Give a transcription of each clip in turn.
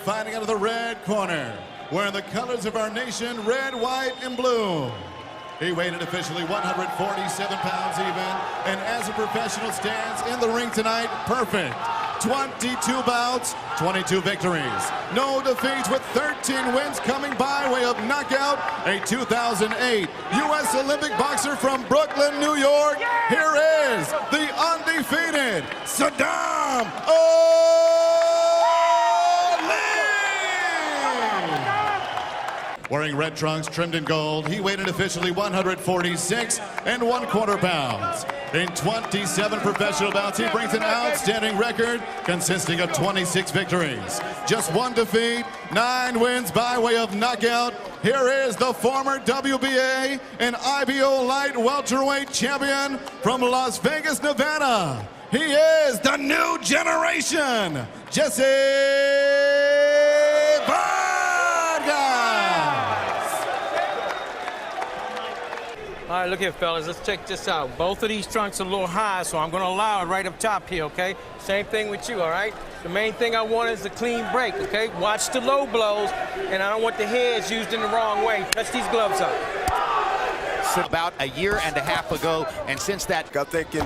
fighting out of the red corner, wearing the colors of our nation, red, white, and blue. He weighed in officially 147 pounds even, and as a professional stands in the ring tonight, perfect. 22 bouts, 22 victories. No defeats with 13 wins coming by way of knockout. A 2008 U.S. Olympic boxer from Brooklyn, New York. Here is the undefeated Sadam. Wearing red trunks trimmed in gold, he weighed in officially 146 1/4 pounds. In 27 professional bouts, he brings an outstanding record consisting of 26 victories, just 1 defeat, 9 wins by way of knockout. Here is the former WBA and IBO light welterweight champion from Las Vegas, Nevada. He is the new generation, Jessie. All right, look here, fellas. Let's check this out. Both of these trunks are a little high, so I'm going to allow it right up top here, okay? Same thing with you, all right? The main thing I want is a clean break, okay? Watch the low blows, and I don't want the heads used in the wrong way. Touch these gloves up. About a year and a half ago, and since that, I think in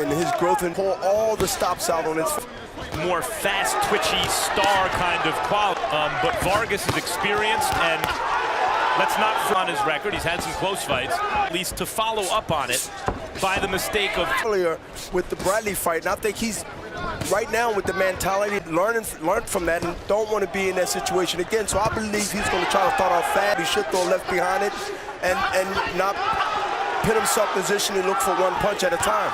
his growth and pull all the stops out on his more fast, twitchy star kind of quality. But Vargas is experienced, and let's not front his record. He's had some close fights, at least to follow up on it by the mistake of earlier with the Bradley fight. And I think he's right now with the mentality, learned from that and don't want to be in that situation again. So I believe he's going to try to start off fast. He should throw left behind it and not pin himself in position and look for 1 punch at a time.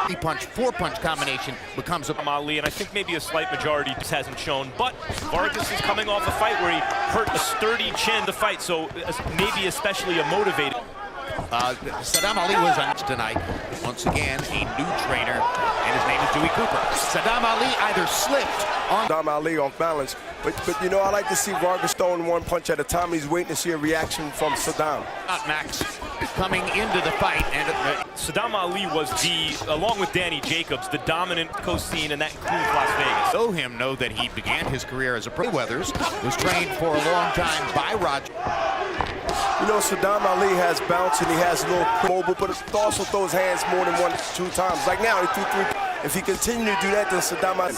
3-punch, 4-punch combination becomes a Ali, and I think maybe a slight majority just hasn't shown. But Vargas is coming off a fight where he hurt a sturdy chin to fight, so maybe especially a motivated. Sadam Ali was on tonight. Once again, a new trainer, and his name is Dewey Cooper. Sadam Ali either slipped on Sadam Ali off balance, but I like to see Vargas throwing 1 punch at a time. He's waiting to see a reaction from Sadam. Max coming into the fight, and Sadam Ali was along with Danny Jacobs, the dominant co-scene, and that includes Las Vegas. Know him know that he began his career as a pro. Weathers was trained for a long time by Roger. Sadam Ali has bounce and he has a little mobile, but he also throws hands more than 1-2 times. Like now, he threw 3. If he continues to do that, then Sadam Ali.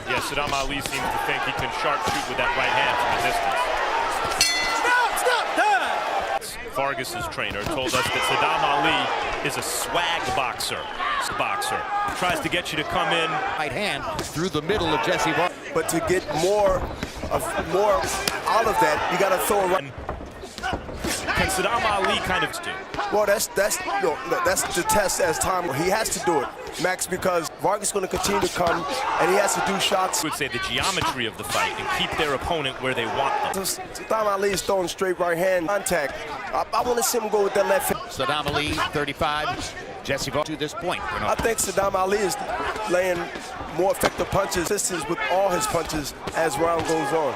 Yeah, Sadam Ali seems to think he can sharpshoot with that right hand from a distance. Vargas's trainer told us that Sadam Ali is a swag boxer. Tries to get you to come in. Right hand through the middle of Jessie Vargas. But to get more out of that, you got to throw a right. Can Sadam Ali kind of do? Well, that's the test as time. He has to do it, Max, because Vargas is going to continue to come, and he has to do shots. I would say the geometry of the fight and keep their opponent where they want them. Sadam Ali is throwing straight right hand contact. I want to see him go with that left hand. Sadam Ali, 35. Jessie Vargas to this point. I think Sadam Ali is laying more effective punches, assistance with all his punches as round goes on.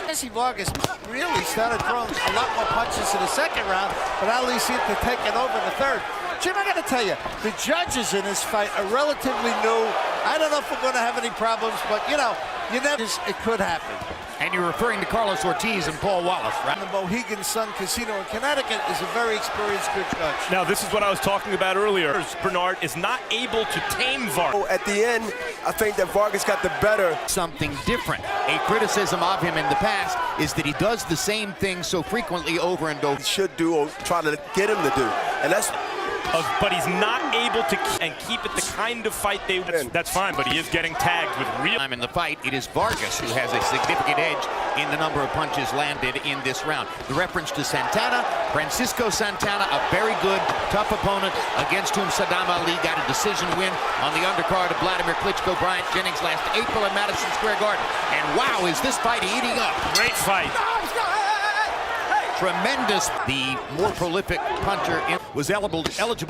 Jessie Vargas really started throwing a lot more punches in the second round, but Ali seemed to take it over in the third. Jim, I got to tell you, the judges in this fight are relatively new. I don't know if we're going to have any problems, but you never, it could happen. And you're referring to Carlos Ortiz and Paul Wallace, right? The Mohegan Sun Casino in Connecticut is a very experienced good judge. Now, this is what I was talking about earlier. Bernard is not able to tame Vargas. At the end, I think that Vargas got the better. Something different. A criticism of him in the past is that he does the same thing so frequently over and over. He should do or try to get him to do. And that's... But he's not able to keep it the kind of fight they want. That's fine, but he is getting tagged with real time in the fight. It is Vargas who has a significant edge in the number of punches landed in this round. The reference to Santana, Francisco Santana, a very good, tough opponent against whom Sadam Ali got a decision win on the undercard of Vladimir Klitschko, Bryant Jennings last April in Madison Square Garden. And wow, is this fight eating up. Great fight. Tremendous. The more prolific puncher was eligible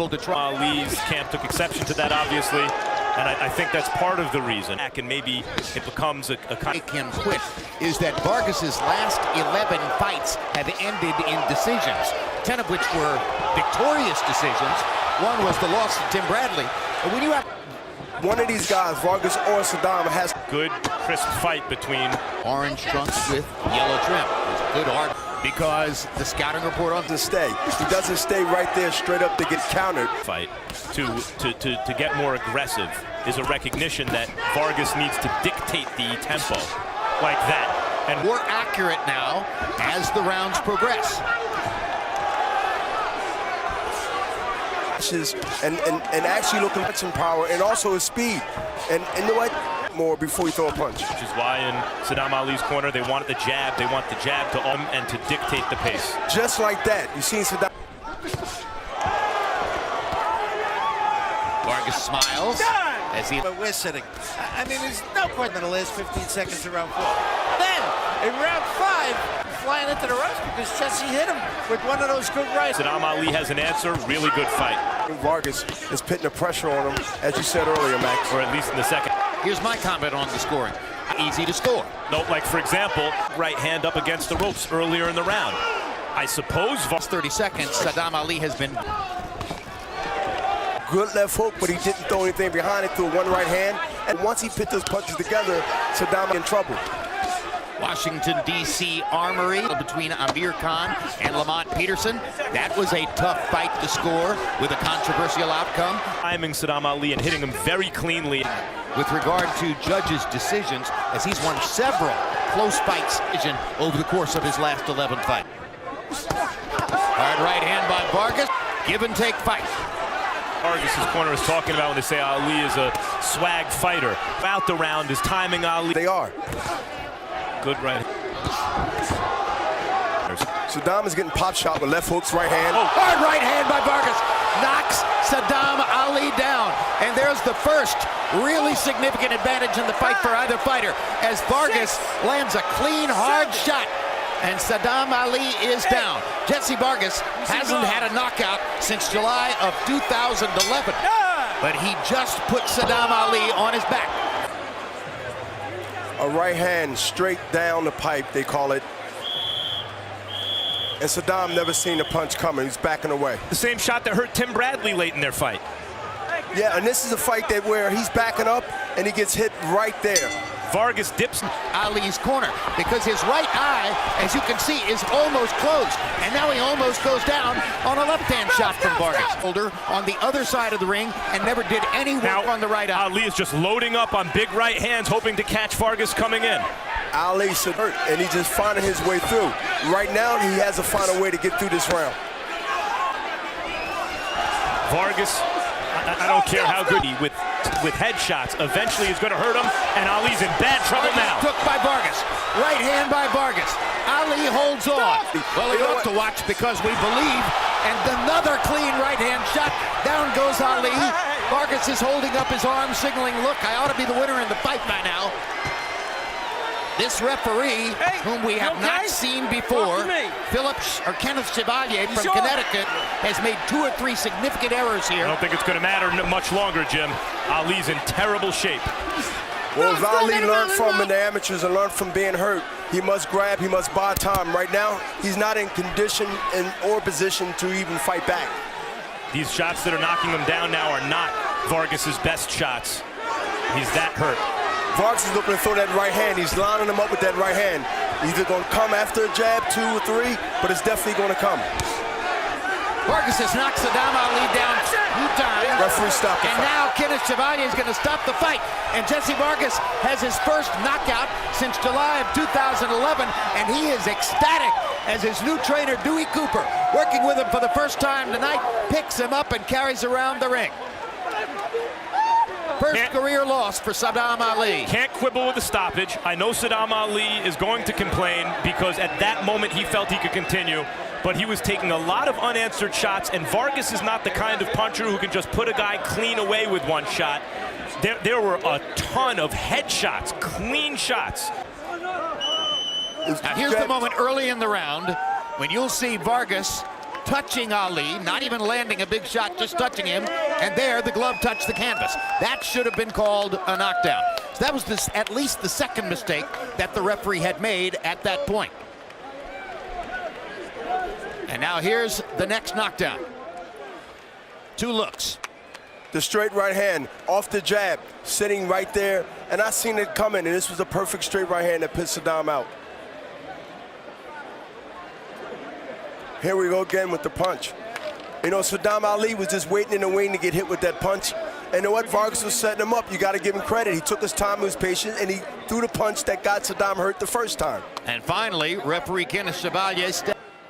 to try. Ali's camp took exception to that, obviously, and I think that's part of the reason. And maybe it becomes a kind of... Can quit is that Vargas's last 11 fights have ended in decisions, 10 of which were victorious decisions. One was the loss to Tim Bradley. But when you have one of these guys, Vargas or Sadam, has Good, crisp fight between Orange trunks with yellow trim. It was a good art because the scouting report on to stay. He doesn't stay right there straight up to get countered. fight to get more aggressive is a recognition that Vargas needs to dictate the tempo like that. And more accurate now as the rounds progress. And actually looking at some power and also his speed. And you know what? More before you throw a punch. which is why in Sadam Ali's corner they want the jab. They want the jab to and to dictate the pace. Just like that. You seen Sadam. Vargas smiles as he. But we're sitting. I mean, there's no point in the last 15 seconds of round 4. Then, in round 5, flying into the ropes because Jessie hit him with one of those good rights. Sadam Ali has an answer. Really good fight. Vargas is putting the pressure on him, as you said earlier, Max. Or at least in the second. Here's my comment on the scoring. Easy to score. No, like for example, right hand up against the ropes earlier in the round. I suppose 30 seconds. Sadam Ali has been. Good left hook, but he didn't throw anything behind it through one right hand. And once he put those punches together, Sadam in trouble. Washington, D.C. Armory between Amir Khan and Lamont Peterson. That was a tough fight to score with a controversial outcome. timing Sadam Ali and hitting him very cleanly. With regard to judges' decisions, as he's won several close fights over the course of his last 11 fights. Hard right hand by Vargas. Give and take fight. Vargas' corner is talking about when they say Ali is a swag fighter. Out the round is timing Ali. They are. Good right. Sadam is getting pop shot with left hooks, right hand. Oh, hard right hand by Vargas. Knocks Sadam Ali down. And there's the first really significant advantage in the fight for either fighter as Vargas lands a clean, hard shot. And Sadam Ali is down. Jessie Vargas hasn't had a knockout since July of 2011. But he just put Sadam Ali on his back. A right hand straight down the pipe, they call it. And Sadam never seen the punch coming. He's backing away. The same shot that hurt Tim Bradley late in their fight. Yeah, and this is a fight that where he's backing up and he gets hit right there. Vargas dips Ali's corner because his right eye, as you can see, is almost closed. And now he almost goes down on a left-hand shot from Vargas. Shoulder on the other side of the ring and never did any work on the right eye. Ali is just loading up on big right hands, hoping to catch Vargas coming in. Ali's hurt, and he's just finding his way through. Right now, he has to find a way to get through this round. Vargas, I don't care how good he with headshots, eventually is going to hurt him, and Ali's in bad trouble now. Took by Vargas. Right hand by Vargas. Ali holds on. Well, we have to watch because we believe. And another clean right hand shot. Down goes Ali. Vargas is holding up his arm, signaling, look, I ought to be the winner in the fight by now. This referee, whom we have not seen before, Kenneth Chevalier from Connecticut, has made 2 or 3 significant errors here. I don't think it's going to matter much longer, Jim. Ali's in terrible shape. Well, if Ali learned from in the amateurs and learned from being hurt, he must grab, he must buy time. Right now, he's not in condition or position to even fight back. These shots that are knocking him down now are not Vargas's best shots. He's that hurt. Vargas is looking to throw that right hand. He's lining him up with that right hand. Either going to come after a jab, 2 or 3, but it's definitely going to come. Vargas has knocked Sadam Ali down 2 times. Referee stopped the fight. And now Kenneth Chevalier is going to stop the fight. And Jessie Vargas has his first knockout since July of 2011, and he is ecstatic as his new trainer, Dewey Cooper, working with him for the first time tonight, picks him up and carries around the ring. First career loss for Sadam Ali. Can't quibble with the stoppage. I know Sadam Ali is going to complain because at that moment he felt he could continue, but he was taking a lot of unanswered shots, and Vargas is not the kind of puncher who can just put a guy clean away with one shot. There were a ton of headshots, clean shots. Now here's the moment early in the round when you'll see Vargas touching Ali, not even landing a big shot, just touching him, and there the glove touched the canvas. That should have been called a knockdown. So that was at least the second mistake that the referee had made at that point. And now here's the next knockdown. 2 looks. The straight right hand, off the jab, sitting right there. And I seen it coming, and this was a perfect straight right hand that pissed Sadam out. Here we go again with the punch. You know, Sadam Ali was just waiting in the wing to get hit with that punch. And you know what? Vargas was setting him up. You got to give him credit. He took his time, he was patient, and he threw the punch that got Sadam hurt the first time. And finally, referee Kenneth Chevalier.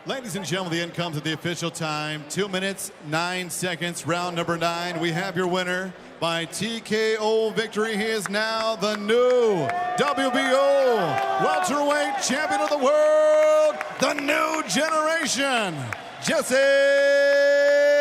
Ladies and gentlemen, the end comes at the official time. 2 minutes, 9 seconds, round number 9. We have your winner by TKO victory. He is now the new WBO welterweight champion of the world, the new generation, Jessie.